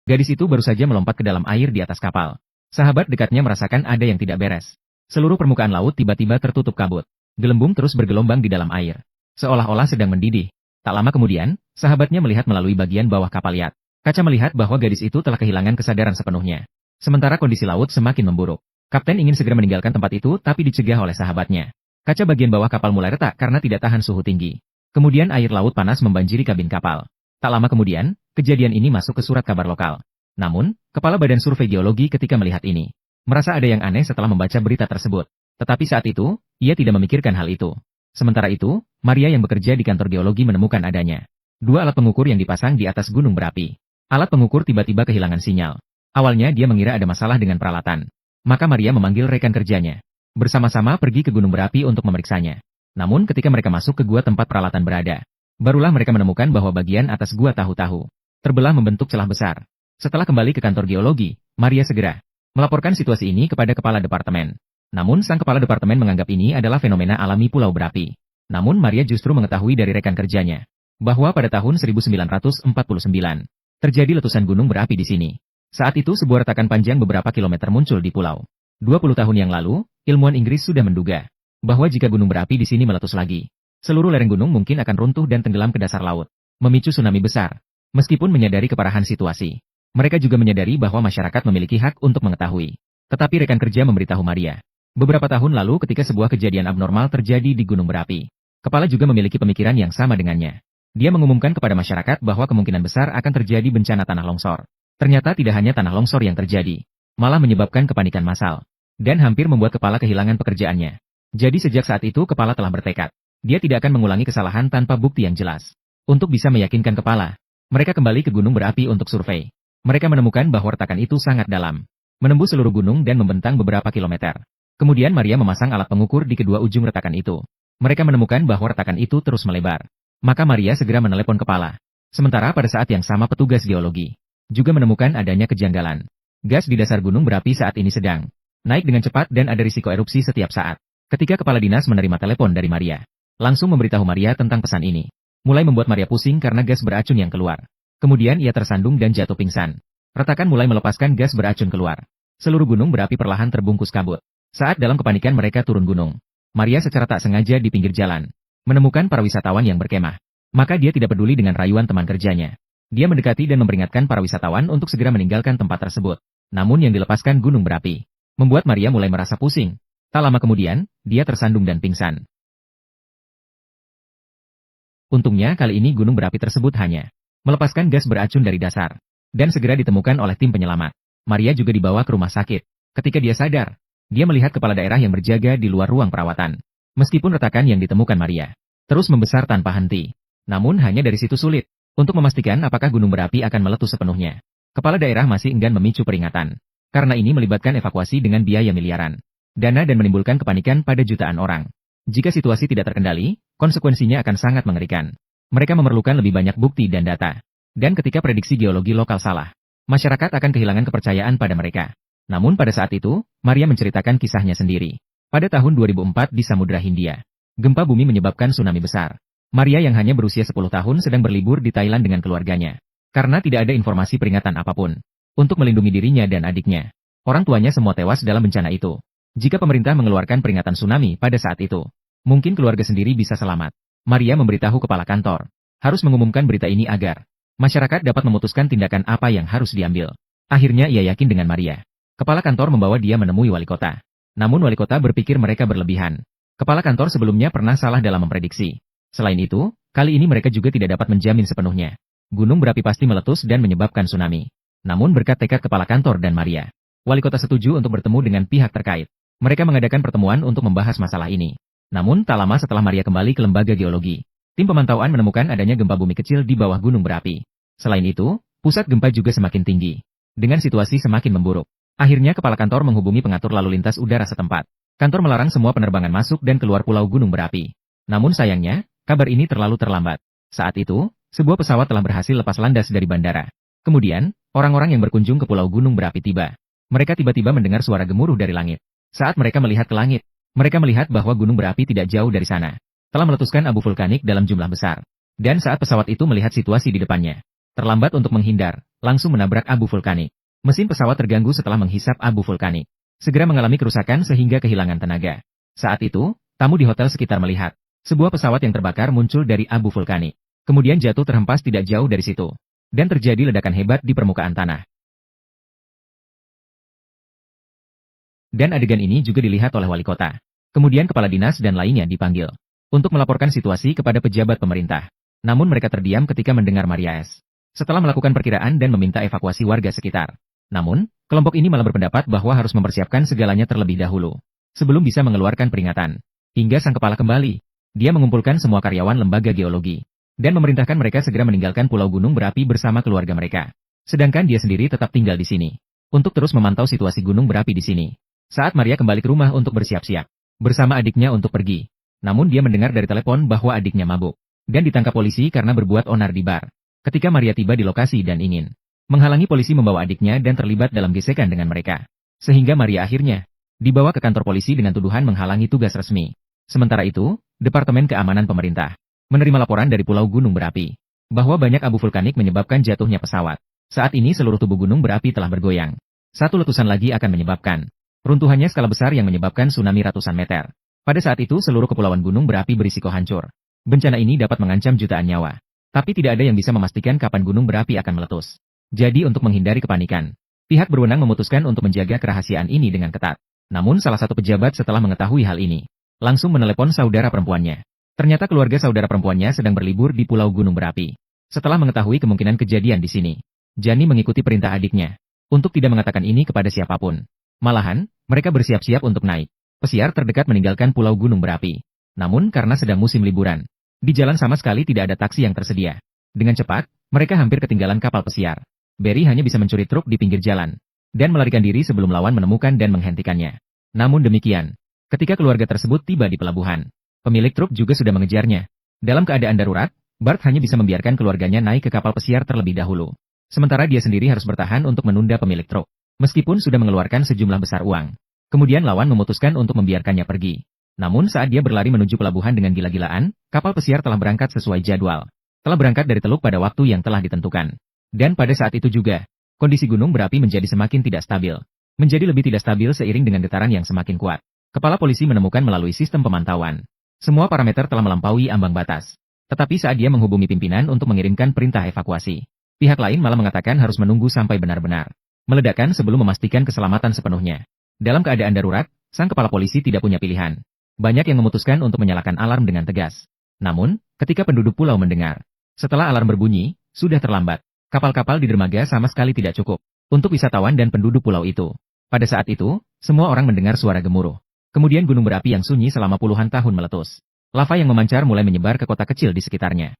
Gadis itu baru saja melompat ke dalam air di atas kapal. Sahabat dekatnya merasakan ada yang tidak beres. Seluruh permukaan laut tiba-tiba tertutup kabut. Gelembung terus bergelombang di dalam air, seolah-olah sedang mendidih. Tak lama kemudian, sahabatnya melihat melalui bagian bawah kapal yacht. Kaca melihat bahwa gadis itu telah kehilangan kesadaran sepenuhnya. Sementara kondisi laut semakin memburuk. Kapten ingin segera meninggalkan tempat itu tapi dicegah oleh sahabatnya. Kaca bagian bawah kapal mulai retak karena tidak tahan suhu tinggi. Kemudian air laut panas membanjiri kabin kapal. Tak lama kemudian, kejadian ini masuk ke surat kabar lokal. Namun, Kepala Badan Survei Geologi ketika melihat ini, merasa ada yang aneh setelah membaca berita tersebut. Tetapi saat itu, ia tidak memikirkan hal itu. Sementara itu, Maria yang bekerja di kantor geologi menemukan adanya 2 alat pengukur yang dipasang di atas gunung berapi. Alat pengukur tiba-tiba kehilangan sinyal. Awalnya dia mengira ada masalah dengan peralatan. Maka Maria memanggil rekan kerjanya. Bersama-sama pergi ke gunung berapi untuk memeriksanya. Namun ketika mereka masuk ke gua tempat peralatan berada, barulah mereka menemukan bahwa bagian atas gua tahu-tahu terbelah membentuk celah besar. Setelah kembali ke kantor geologi, Maria segera melaporkan situasi ini kepada kepala departemen. Namun sang kepala departemen menganggap ini adalah fenomena alami pulau berapi. Namun Maria justru mengetahui dari rekan kerjanya bahwa pada tahun 1949 terjadi letusan gunung berapi di sini. Saat itu sebuah retakan panjang beberapa kilometer muncul di pulau. 20 tahun yang lalu, ilmuwan Inggris sudah menduga bahwa jika gunung berapi di sini meletus lagi, seluruh lereng gunung mungkin akan runtuh dan tenggelam ke dasar laut, memicu tsunami besar. Meskipun menyadari keparahan situasi, mereka juga menyadari bahwa masyarakat memiliki hak untuk mengetahui. Tetapi rekan kerja memberitahu Maria, beberapa tahun lalu ketika sebuah kejadian abnormal terjadi di gunung berapi, kepala juga memiliki pemikiran yang sama dengannya. Dia mengumumkan kepada masyarakat bahwa kemungkinan besar akan terjadi bencana tanah longsor. Ternyata tidak hanya tanah longsor yang terjadi, malah menyebabkan kepanikan massal, dan hampir membuat kepala kehilangan pekerjaannya. Jadi sejak saat itu kepala telah bertekad, dia tidak akan mengulangi kesalahan tanpa bukti yang jelas. Untuk bisa meyakinkan kepala, mereka kembali ke gunung berapi untuk survei. Mereka menemukan bahwa retakan itu sangat dalam, menembus seluruh gunung dan membentang beberapa kilometer. Kemudian Maria memasang alat pengukur di kedua ujung retakan itu. Mereka menemukan bahwa retakan itu terus melebar. Maka Maria segera menelepon kepala. Sementara pada saat yang sama petugas geologi juga menemukan adanya kejanggalan. Gas di dasar gunung berapi saat ini sedang naik dengan cepat dan ada risiko erupsi setiap saat. Ketika kepala dinas menerima telepon dari Maria, langsung memberitahu Maria tentang pesan ini. Mulai membuat Maria pusing karena gas beracun yang keluar. Kemudian ia tersandung dan jatuh pingsan. Retakan mulai melepaskan gas beracun keluar. Seluruh gunung berapi perlahan terbungkus kabut. Saat dalam kepanikan mereka turun gunung, Maria secara tak sengaja di pinggir jalan menemukan para wisatawan yang berkemah. Maka dia tidak peduli dengan rayuan teman kerjanya. Dia mendekati dan memperingatkan para wisatawan untuk segera meninggalkan tempat tersebut. Namun yang dilepaskan gunung berapi membuat Maria mulai merasa pusing. Tak lama kemudian, dia tersandung dan pingsan. Untungnya kali ini gunung berapi tersebut hanya melepaskan gas beracun dari dasar, dan segera ditemukan oleh tim penyelamat. Maria juga dibawa ke rumah sakit. Ketika dia sadar, dia melihat kepala daerah yang berjaga di luar ruang perawatan. Meskipun retakan yang ditemukan Maria terus membesar tanpa henti, namun hanya dari situ sulit untuk memastikan apakah gunung berapi akan meletus sepenuhnya. Kepala daerah masih enggan memicu peringatan, karena ini melibatkan evakuasi dengan biaya miliaran, dana dan menimbulkan kepanikan pada jutaan orang. Jika situasi tidak terkendali, konsekuensinya akan sangat mengerikan. Mereka memerlukan lebih banyak bukti dan data. Dan ketika prediksi geologi lokal salah, masyarakat akan kehilangan kepercayaan pada mereka. Namun pada saat itu, Maria menceritakan kisahnya sendiri. Pada tahun 2004 di Samudra Hindia, gempa bumi menyebabkan tsunami besar. Maria yang hanya berusia 10 tahun sedang berlibur di Thailand dengan keluarganya. Karena tidak ada informasi peringatan apapun untuk melindungi dirinya dan adiknya. Orang tuanya semua tewas dalam bencana itu. Jika pemerintah mengeluarkan peringatan tsunami pada saat itu, mungkin keluarga sendiri bisa selamat. Maria memberitahu kepala kantor, harus mengumumkan berita ini agar masyarakat dapat memutuskan tindakan apa yang harus diambil. Akhirnya ia yakin dengan Maria. Kepala kantor membawa dia menemui wali kota. Namun wali kota berpikir mereka berlebihan. Kepala kantor sebelumnya pernah salah dalam memprediksi. Selain itu, kali ini mereka juga tidak dapat menjamin sepenuhnya gunung berapi pasti meletus dan menyebabkan tsunami. Namun berkat tekad kepala kantor dan Maria, wali kota setuju untuk bertemu dengan pihak terkait. Mereka mengadakan pertemuan untuk membahas masalah ini. Namun tak lama setelah Maria kembali ke lembaga geologi, tim pemantauan menemukan adanya gempa bumi kecil di bawah gunung berapi. Selain itu, pusat gempa juga semakin tinggi. Dengan situasi semakin memburuk, akhirnya kepala kantor menghubungi pengatur lalu lintas udara setempat. Kantor melarang semua penerbangan masuk dan keluar pulau gunung berapi. Namun sayangnya, kabar ini terlalu terlambat. Saat itu, sebuah pesawat telah berhasil lepas landas dari bandara. Kemudian, orang-orang yang berkunjung ke pulau gunung berapi tiba. Mereka tiba-tiba mendengar suara gemuruh dari langit. Saat mereka melihat ke langit, mereka melihat bahwa gunung berapi tidak jauh dari sana telah meletuskan abu vulkanik dalam jumlah besar. Dan saat pesawat itu melihat situasi di depannya, terlambat untuk menghindar, langsung menabrak abu vulkanik. Mesin pesawat terganggu setelah menghisap abu vulkanik. Segera mengalami kerusakan sehingga kehilangan tenaga. Saat itu, tamu di hotel sekitar melihat sebuah pesawat yang terbakar muncul dari abu vulkanik. Kemudian jatuh terhempas tidak jauh dari situ. Dan terjadi ledakan hebat di permukaan tanah. Dan adegan ini juga dilihat oleh wali kota. Kemudian kepala dinas dan lainnya dipanggil untuk melaporkan situasi kepada pejabat pemerintah. Namun mereka terdiam ketika mendengar Maria S. Setelah melakukan perkiraan dan meminta evakuasi warga sekitar. Namun, kelompok ini malah berpendapat bahwa harus mempersiapkan segalanya terlebih dahulu. Sebelum bisa mengeluarkan peringatan. Hingga sang kepala kembali. Dia mengumpulkan semua karyawan lembaga geologi. Dan memerintahkan mereka segera meninggalkan pulau gunung berapi bersama keluarga mereka. Sedangkan dia sendiri tetap tinggal di sini. Untuk terus memantau situasi gunung berapi di sini. Saat Maria kembali ke rumah untuk bersiap-siap. Bersama adiknya untuk pergi. Namun dia mendengar dari telepon bahwa adiknya mabuk. Dan ditangkap polisi karena berbuat onar di bar. Ketika Maria tiba di lokasi dan ingin menghalangi polisi membawa adiknya dan terlibat dalam gesekan dengan mereka. Sehingga Maria akhirnya dibawa ke kantor polisi dengan tuduhan menghalangi tugas resmi. Sementara itu, Departemen Keamanan Pemerintah menerima laporan dari Pulau Gunung Berapi bahwa banyak abu vulkanik menyebabkan jatuhnya pesawat. Saat ini seluruh tubuh gunung berapi telah bergoyang. Satu letusan lagi akan menyebabkan runtuhannya skala besar yang menyebabkan tsunami ratusan meter. Pada saat itu seluruh kepulauan gunung berapi berisiko hancur. Bencana ini dapat mengancam jutaan nyawa. Tapi tidak ada yang bisa memastikan kapan gunung berapi akan meletus. Jadi untuk menghindari kepanikan, pihak berwenang memutuskan untuk menjaga kerahasiaan ini dengan ketat. Namun salah satu pejabat setelah mengetahui hal ini, langsung menelepon saudara perempuannya. Ternyata keluarga saudara perempuannya sedang berlibur di Pulau Gunung Berapi. Setelah mengetahui kemungkinan kejadian di sini, Jani mengikuti perintah adiknya untuk tidak mengatakan ini kepada siapapun. Malahan, mereka bersiap-siap untuk naik pesiar terdekat meninggalkan Pulau Gunung Berapi. Namun karena sedang musim liburan, di jalan sama sekali tidak ada taksi yang tersedia. Dengan cepat, mereka hampir ketinggalan kapal pesiar. Barry hanya bisa mencuri truk di pinggir jalan dan melarikan diri sebelum lawan menemukan dan menghentikannya. Namun demikian, ketika keluarga tersebut tiba di pelabuhan, pemilik truk juga sudah mengejarnya. Dalam keadaan darurat, Bart hanya bisa membiarkan keluarganya naik ke kapal pesiar terlebih dahulu. Sementara dia sendiri harus bertahan untuk menunda pemilik truk. Meskipun sudah mengeluarkan sejumlah besar uang. Kemudian lawan memutuskan untuk membiarkannya pergi. Namun saat dia berlari menuju pelabuhan dengan gila-gilaan, kapal pesiar telah berangkat sesuai jadwal. Telah berangkat dari Teluk pada waktu yang telah ditentukan. Dan pada saat itu juga, kondisi gunung berapi menjadi semakin tidak stabil. Menjadi lebih tidak stabil seiring dengan getaran yang semakin kuat. Kepala polisi menemukan melalui sistem pemantauan. Semua parameter telah melampaui ambang batas. Tetapi saat dia menghubungi pimpinan untuk mengirimkan perintah evakuasi, pihak lain malah mengatakan harus menunggu sampai benar-benar meledakan sebelum memastikan keselamatan sepenuhnya. Dalam keadaan darurat, sang kepala polisi tidak punya pilihan. Banyak yang memutuskan untuk menyalakan alarm dengan tegas. Namun, ketika penduduk pulau mendengar, setelah alarm berbunyi, sudah terlambat. Kapal-kapal di dermaga sama sekali tidak cukup untuk wisatawan dan penduduk pulau itu. Pada saat itu, semua orang mendengar suara gemuruh. Kemudian gunung berapi yang sunyi selama puluhan tahun meletus. Lava yang memancar mulai menyebar ke kota kecil di sekitarnya.